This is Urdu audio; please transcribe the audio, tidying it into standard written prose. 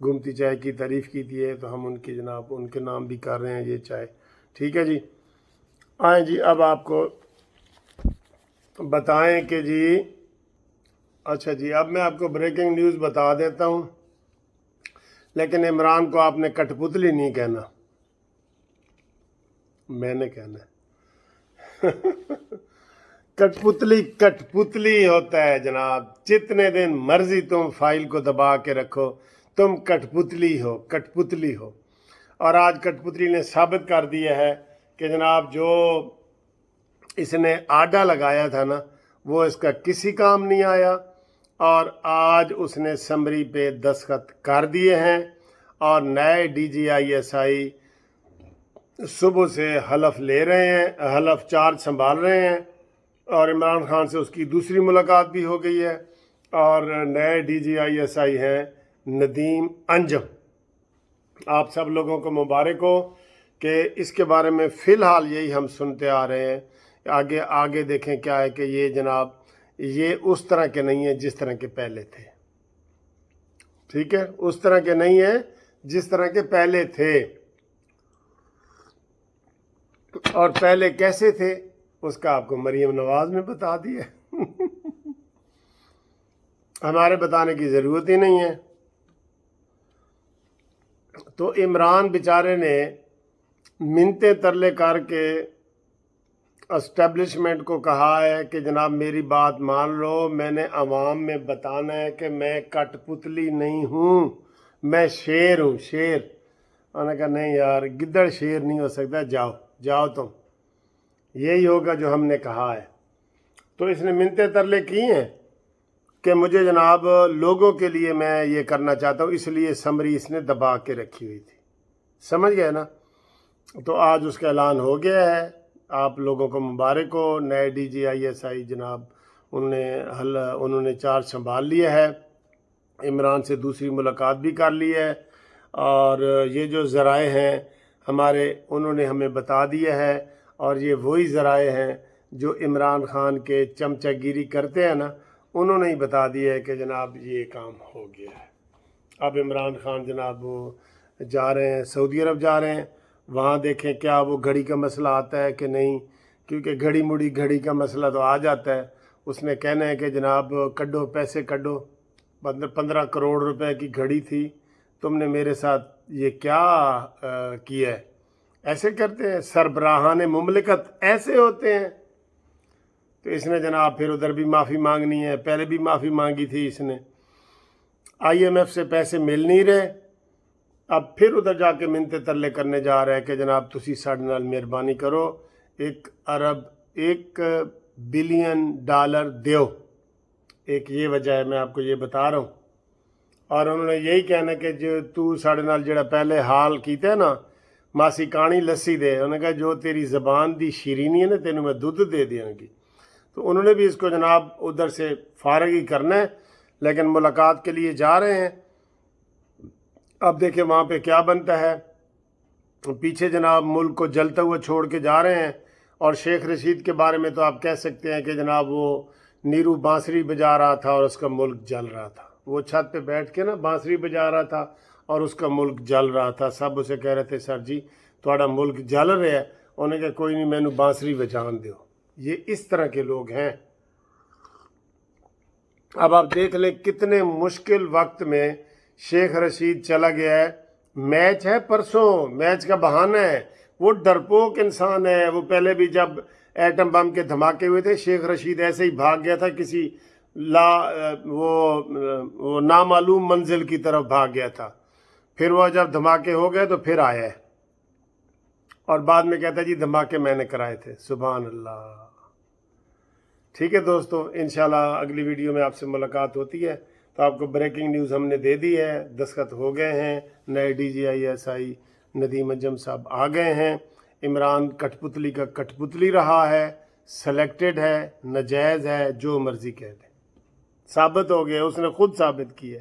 گومتی چائے کی تعریف کی تھی ہے تو ہم ان کی جناب ان کے نام بھی کر رہے ہیں یہ چائے. ٹھیک ہے جی. آئیں جی اب آپ کو بتائیں کہ جی اچھا جی اب میں آپ کو بریکنگ نیوز بتا دیتا ہوں، لیکن عمران کو آپ نے کٹ پتلی نہیں کہنا، میں نے کہنا ہے. کٹ پتلی ہوتا ہے جناب، جتنے دن مرضی تم فائل کو دبا کے رکھو تم کٹ پتلی ہو. اور آج کٹ پتلی نے ثابت کر دیا ہے کہ جناب جو اس نے آڈا لگایا تھا نا وہ اس کا کسی کام نہیں آیا، اور آج اس نے سمری پہ دستخط کر دیے ہیں، اور نئے DGISI صبح سے حلف لے رہے ہیں، حلف چارج سنبھال رہے ہیں، اور عمران خان سے اس کی دوسری ملاقات بھی ہو گئی ہے. اور نئے DGISI ہیں ندیم انجم. آپ سب لوگوں کو مبارک ہو کہ اس کے بارے میں فی الحال یہی ہم سنتے آ رہے ہیں. آگے دیکھیں کیا ہے کہ یہ جناب یہ اس طرح کے نہیں ہیں جس طرح کے پہلے تھے. ٹھیک ہے، اس طرح کے نہیں ہیں جس طرح کے پہلے تھے. اور پہلے کیسے تھے اس کا آپ کو مریم نواز نے بتا دیا. ہمارے بتانے کی ضرورت ہی نہیں ہے. تو عمران بیچارے نے منتیں ترلے کر کے اسٹیبلشمنٹ کو کہا ہے کہ جناب میری بات مان لو، میں نے عوام میں بتانا ہے کہ میں کٹ پتلی نہیں ہوں، میں شیر ہوں، شیر. انہوں نے کہا نہیں یار گدڑ شیر نہیں ہو سکتا، جاؤ تم، یہی ہوگا جو ہم نے کہا ہے. تو اس نے منتیں ترلے کی ہیں کہ مجھے جناب لوگوں کے لیے میں یہ کرنا چاہتا ہوں، اس لیے سمری اس نے دبا کے رکھی ہوئی تھی. سمجھ گئے نا؟ تو آج اس کا اعلان ہو گیا ہے. آپ لوگوں کو مبارک ہو. نئے DGISI جناب انہوں نے چارج سنبھال لیا ہے، عمران سے دوسری ملاقات بھی کر لی ہے، اور یہ جو ذرائع ہیں ہمارے انہوں نے ہمیں بتا دیا ہے، اور یہ وہی ذرائع ہیں جو عمران خان کے چمچہ گیری کرتے ہیں نا، انہوں نے ہی بتا دیا ہے کہ جناب یہ کام ہو گیا ہے. اب عمران خان جناب وہ جا رہے ہیں سعودی عرب جا رہے ہیں، وہاں دیکھیں کیا وہ گھڑی کا مسئلہ آتا ہے کہ نہیں، کیونکہ گھڑی کا مسئلہ تو آ جاتا ہے. اس نے کہنا ہے کہ جناب کڈو پیسے کڈو، 15 کروڑ روپے کی گھڑی تھی، تم نے میرے ساتھ یہ کیا کیا ہے. ایسے کرتے ہیں سربراہان مملکت، ایسے ہوتے ہیں. تو اس نے جناب پھر ادھر بھی معافی مانگنی ہے، پہلے بھی معافی مانگی تھی اس نے. IMF سے پیسے مل نہیں رہے، اب پھر ادھر جا کے منتے ترلے کرنے جا رہا ہے کہ جناب تسی ساڑھے نال مہربانی کرو، 1 بلین ڈالر دیو. ایک یہ وجہ ہے، میں آپ کو یہ بتا رہا ہوں. اور انہوں نے یہی کہنا کہ جو تو ساڑھے نال جڑا پہلے حال کیتے نا ماسی کانی لسی دے، انہوں نے کہا جو تیری زبان دی شیرینی ہے نا تینوں میں دودھ دے دیاں گی. تو انہوں نے بھی اس کو جناب ادھر سے فارغ ہی کرنا ہے، لیکن ملاقات کے لیے جا رہے ہیں. اب دیکھیں وہاں پہ کیا بنتا ہے. پیچھے جناب ملک کو جلتا ہوا چھوڑ کے جا رہے ہیں. اور شیخ رشید کے بارے میں تو آپ کہہ سکتے ہیں کہ جناب وہ نیرو بانسری بجا رہا تھا اور اس کا ملک جل رہا تھا. وہ چھت پہ بیٹھ کے نا بانسری بجا رہا تھا اور اس کا ملک جل رہا تھا. سب اسے کہہ رہے تھے سر جی تھوڑا ملک جل رہا ہے. انہوں نے کہا کوئی نہیں مینو بانسری بجان دیو. یہ اس طرح کے لوگ ہیں. اب آپ دیکھ لیں کتنے مشکل وقت میں شیخ رشید چلا گیا ہے. میچ ہے پرسوں، میچ کا بہانہ ہے. وہ ڈرپوک انسان ہے. وہ پہلے بھی جب ایٹم بم کے دھماکے ہوئے تھے شیخ رشید ایسے ہی بھاگ گیا تھا، کسی وہ نامعلوم منزل کی طرف بھاگ گیا تھا. پھر وہ جب دھماکے ہو گئے تو پھر آیا ہے اور بعد میں کہتا ہے جی دھماکے میں نے کرائے تھے. سبحان اللہ. ٹھیک ہے دوستو، انشاءاللہ اگلی ویڈیو میں آپ سے ملاقات ہوتی ہے. تو آپ کو بریکنگ نیوز ہم نے دے دی ہے، دستخط ہو گئے ہیں. نئے DGISI ندیم انجم صاحب آ گئے ہیں. عمران کٹ پتلی کا کٹ پتلی رہا ہے، سلیکٹڈ ہے، ناجائز ہے، جو مرضی کہہ دیں. ثابت ہو گیا، اس نے خود ثابت کی ہے.